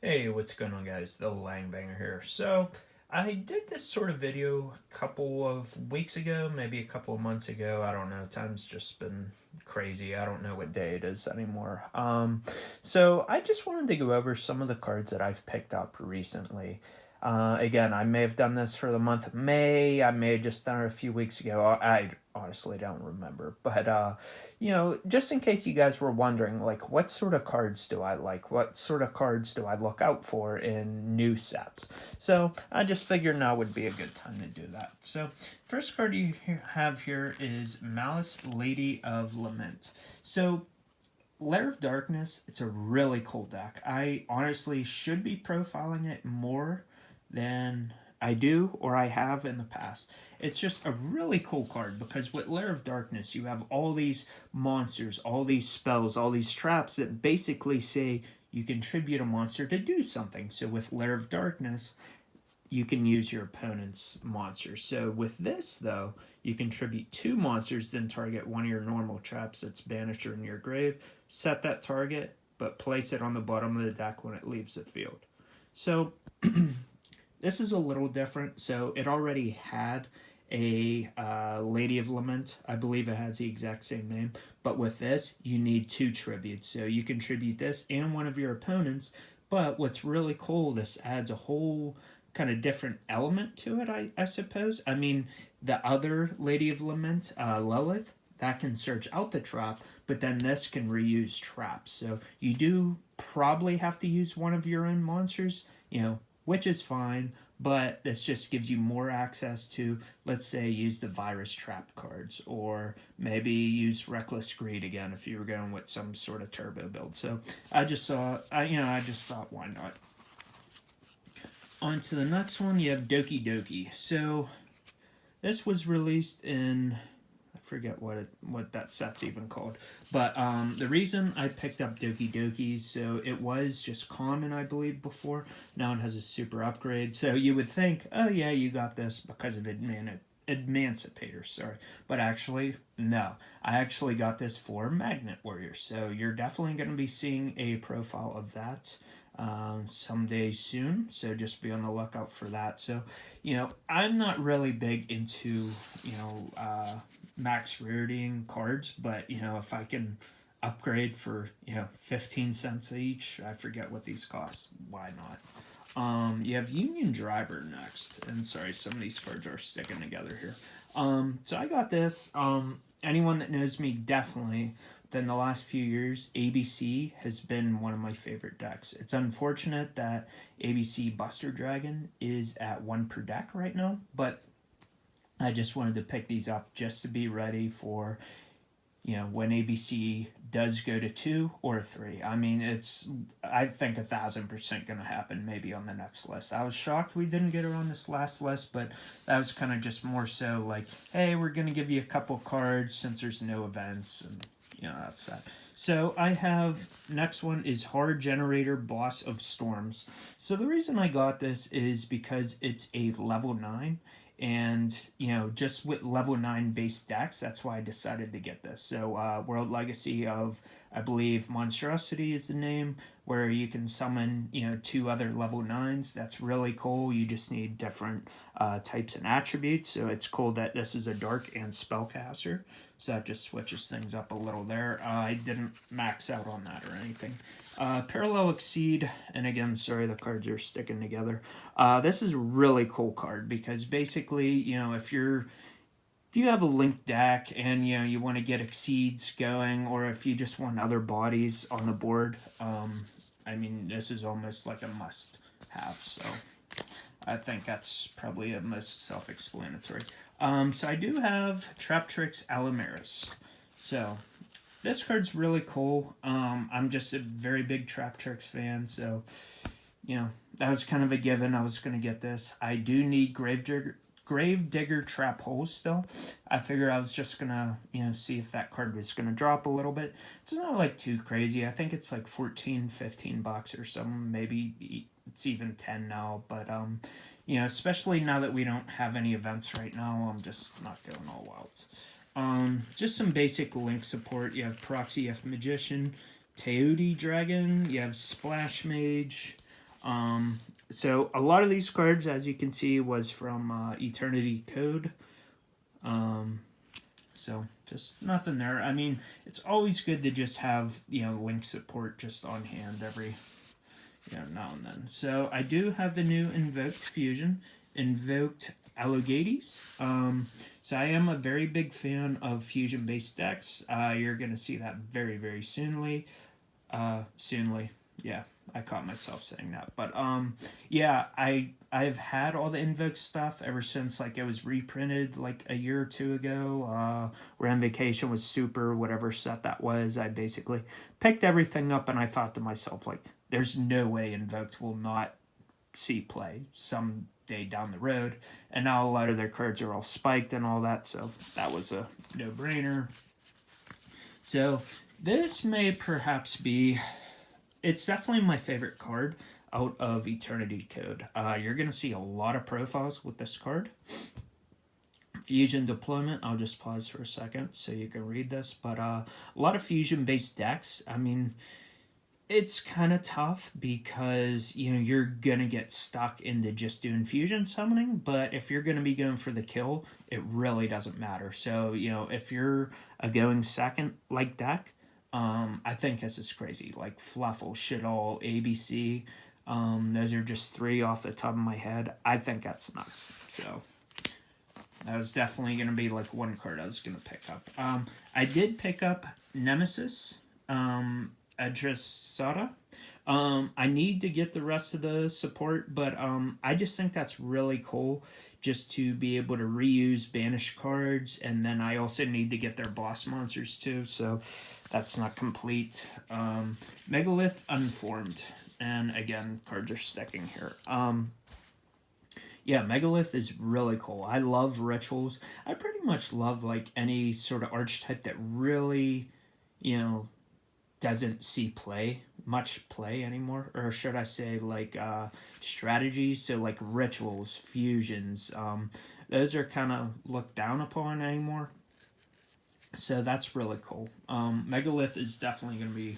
Hey, what's going on, guys? The Langbanger here. So, I did this sort of video a couple of weeks ago, maybe a couple of months ago. I don't know. Time's just been crazy. I don't know what day it is anymore. So I just wanted to go over some of the cards that I've picked up recently. Again, I may have done this for the month of May. I may have just done it a few weeks ago. I honestly don't remember. But, just in case you guys were wondering, like, what sort of cards do I like? What sort of cards do I look out for in new sets? So I just figured now would be a good time to do that. So, first card you have here is Malice, Lady of Lament. So, Lair of Darkness, it's a really cool deck. I honestly should be profiling it more than I do or I have in the past. It's just a really cool card because with Lair of Darkness, you have all these monsters, all these spells, all these traps that basically say you can tribute a monster to do something. So with Lair of Darkness, you can use your opponent's monsters. So with this, though, you can tribute two monsters, then target one of your normal traps that's banished or in your grave, set that target, but place it on the bottom of the deck when it leaves the field. So this is a little different. So it already had a Lady of Lament. I believe it has the exact same name. But with this, you need two tributes. So you can tribute this and one of your opponents. But what's really cool, this adds a whole kind of different element to it, I suppose. I mean, the other Lady of Lament, Lilith, that can search out the trap, but then this can reuse traps. So you do probably have to use one of your own monsters, which is fine, but this just gives you more access to, let's say, use the virus trap cards, or maybe use Reckless Greed again if you were going with some sort of turbo build. So I just thought, why not? On to the next one, you have Doki Doki. So this was released in, I forget what that set's even called, but the reason I picked up Doki Doki, so it was just common, I believe, before. Now it has a super upgrade. So you would think, oh yeah, you got this because of Emancipator, sorry. But actually, no. I actually got this for Magnet Warrior. So you're definitely going to be seeing a profile of that someday soon. So just be on the lookout for that. So, I'm not really big into, max raritying cards, but, if I can upgrade for, 15 cents each, I forget what these cost. Why not? You have Union Driver next. And sorry, some of these cards are sticking together here. So I got this. Anyone that knows me definitely, then the last few years, ABC has been one of my favorite decks. It's unfortunate that ABC Buster Dragon is at one per deck right now, but I just wanted to pick these up just to be ready for, when ABC does go to 2 or 3. I mean, I think 1,000% going to happen maybe on the next list. I was shocked we didn't get her on this last list, but that was kind of just more so like, hey, we're going to give you a couple cards since there's no events, and, that's that. So I have, next one is Hard Generator Boss of Storms. So the reason I got this is because it's a level 9, and just with level 9 base decks, that's why I decided to get this. So World Legacy of, I believe, Monstrosity is the name, where you can summon 2 other level 9s. That's really cool. You just need different types and attributes. So it's cool that this is a dark and spellcaster, so that just switches things up a little there. I didn't max out on that or anything. Parallel Exceed, and again, sorry, the cards are sticking together. This is a really cool card because basically, if you have a linked deck and you want to get Exceeds going, or if you just want other bodies on the board, I mean, this is almost like a must-have. So I think that's probably the most self-explanatory. So I do have Trap Tricks Alamaris. So this card's really cool. I'm just a very big Trap Tricks fan, so that was kind of a given. I was going to get this. I do need Gravedigger Trap Holes still. I figure I was just going to, see if that card was going to drop a little bit. It's not like too crazy. I think it's like 14, 15 bucks or something. Maybe it's even 10 now, but especially now that we don't have any events right now, I'm just not going all out. Just some basic link support. You have Proxy F Magician, Teodi Dragon, you have Splash Mage, So a lot of these cards, as you can see, was from Eternity Code. So just nothing there. I mean, it's always good to just have, link support just on hand every, now and then. So I do have the new Invoked Fusion, Invoked Allogates. So I am a very big fan of fusion-based decks. You're going to see that very, very soonly. Soonly. Yeah, I caught myself saying that. But yeah, I've had all the Invoke stuff ever since like it was reprinted like a year or two ago. We're on Vacation with Super, whatever set that was. I basically picked everything up and I thought to myself, like, there's no way Invoked will not see play someday down the road. And now a lot of their cards are all spiked and all that, so that was a no-brainer. So this may perhaps be, it's definitely my favorite card out of Eternity Code. You're going to see a lot of profiles with this card. Fusion deployment, I'll just pause for a second so you can read this, but a lot of fusion-based decks. I mean, it's kind of tough because, you're going to get stuck into just doing fusion summoning, but if you're going to be going for the kill, it really doesn't matter. So, if you're a going second like deck, I think this is crazy. Like Fluffle, Shitall, ABC, those are just 3 off the top of my head. I think that's nuts. So that was definitely going to be like one card I was going to pick up. I did pick up Nemesis, Adressata. I need to get the rest of the support, but I just think that's really cool just to be able to reuse banished cards, and then I also need to get their boss monsters too, so that's not complete. Megalith Unformed, and again, cards are sticking here. Yeah, Megalith is really cool. I love rituals. I pretty much love like any sort of archetype that really, doesn't see much play anymore, or should I say like strategies. So like rituals, fusions, those are kind of looked down upon anymore, so that's really cool. Megalith is definitely going to be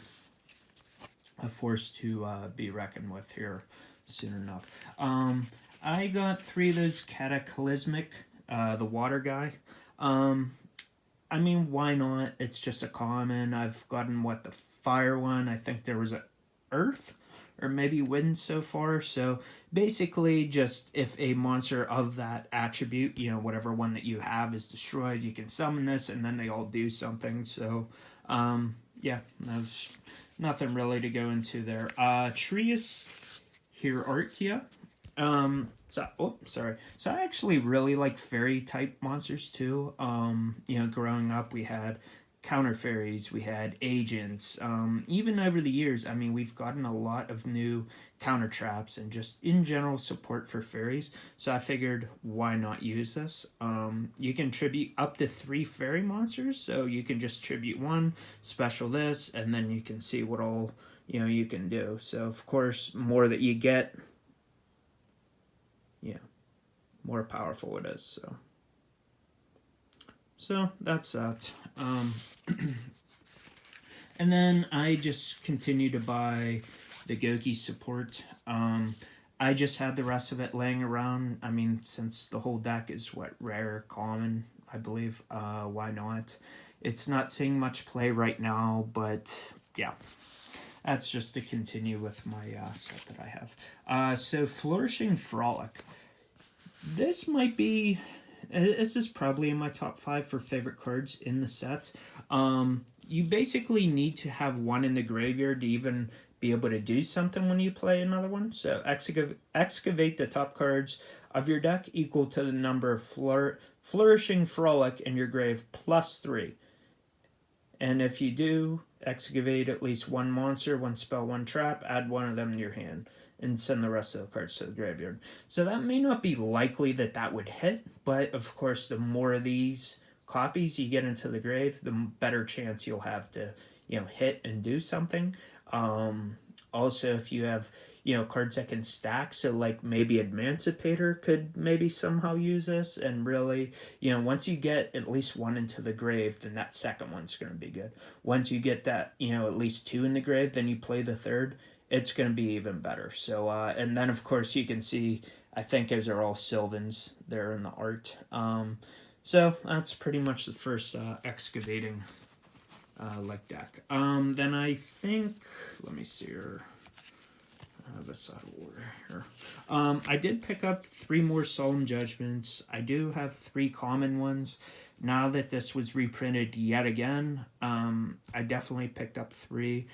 a force to be reckoned with here soon enough. I got 3 of those Cataclysmic, the water guy. I mean, why not? It's just a common. I've gotten, the fire one. I think there was a earth or maybe wind so far. So basically just if a monster of that attribute, whatever one that you have is destroyed, you can summon this and then they all do something. So yeah, there's nothing really to go into there. Trius Hierarchia. So I actually really like fairy type monsters too. Growing up we had counter fairies, we had agents. Even over the years, I mean, we've gotten a lot of new counter traps and just in general support for fairies. So I figured, why not use this? You can tribute up to 3 fairy monsters, so you can just tribute 1, special this, and then you can see what all you can do. So of course, more that you get, more powerful it is. So that's that. And then I just continue to buy the Doki support. I just had the rest of it laying around. I mean, since the whole deck is rare, common, I believe. Why not? It's not seeing much play right now, but yeah. That's just to continue with my set that I have. So Flourishing Frolic. This is probably in my top 5 for favorite cards in the set. You basically need to have 1 in the graveyard to even be able to do something when you play another one. So excavate the top cards of your deck equal to the number of Flourishing Frolic in your grave plus 3. And if you do, excavate at least 1 monster, 1 spell, 1 trap, add 1 of them to your hand, and send the rest of the cards to the graveyard. So that may not be likely that would hit, but of course the more of these copies you get into the grave, the better chance you'll have to, hit and do something. Also, if you have, cards that can stack, so like maybe Emancipator could maybe somehow use this, and really, once you get at least one into the grave, then that second one's going to be good. Once you get that, at least two in the grave, then you play the third, it's going to be even better. So, and then of course you can see, I think those are all Sylvans there in the art. So that's pretty much the first excavating like deck. Then I think, let me see here. I have this out of order here. I did pick up 3 more Solemn Judgments. I do have 3 common ones. Now that this was reprinted yet again, I definitely picked up 3.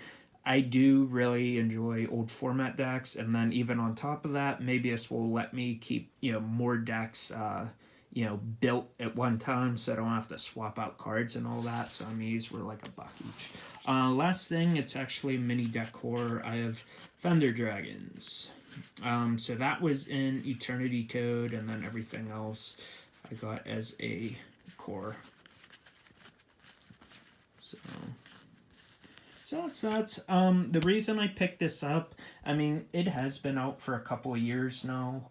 I do really enjoy old format decks, and then even on top of that, maybe this will let me keep more decks built at one time, so I don't have to swap out cards and all that. So I mean, these were like $1 each. Last thing, it's actually mini decor. I have Thunder Dragons. So that was in Eternity Code, and then everything else I got as a core. So that's that. The reason I picked this up, I mean, it has been out for a couple of years now,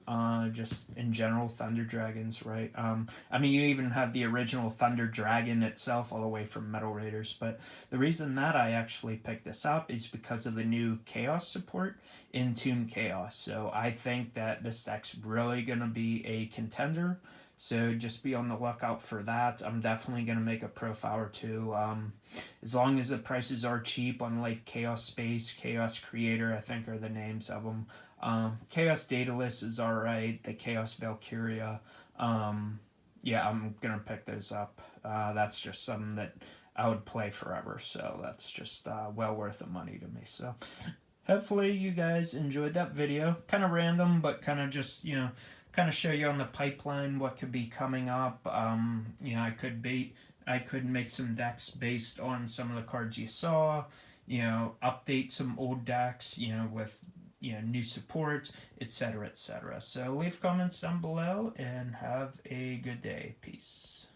just in general, Thunder Dragons, right? I mean, you even have the original Thunder Dragon itself all the way from Metal Raiders, but the reason that I actually picked this up is because of the new Chaos support in Toon Chaos. So I think that this deck's really going to be a contender. So just be on the lookout for that. I'm definitely going to make a profile or two. As long as the prices are cheap on like Chaos Space, Chaos Creator, I think are the names of them. Chaos Daedalus is alright. The Chaos Valkyria. Yeah, I'm going to pick those up. That's just something that I would play forever. So that's just well worth the money to me. So hopefully you guys enjoyed that video. Kind of random, but kind of just, kind of show you on the pipeline what could be coming up. I could make some decks based on some of the cards you saw. Update some old decks. With new support, etc., etc. So leave comments down below and have a good day. Peace.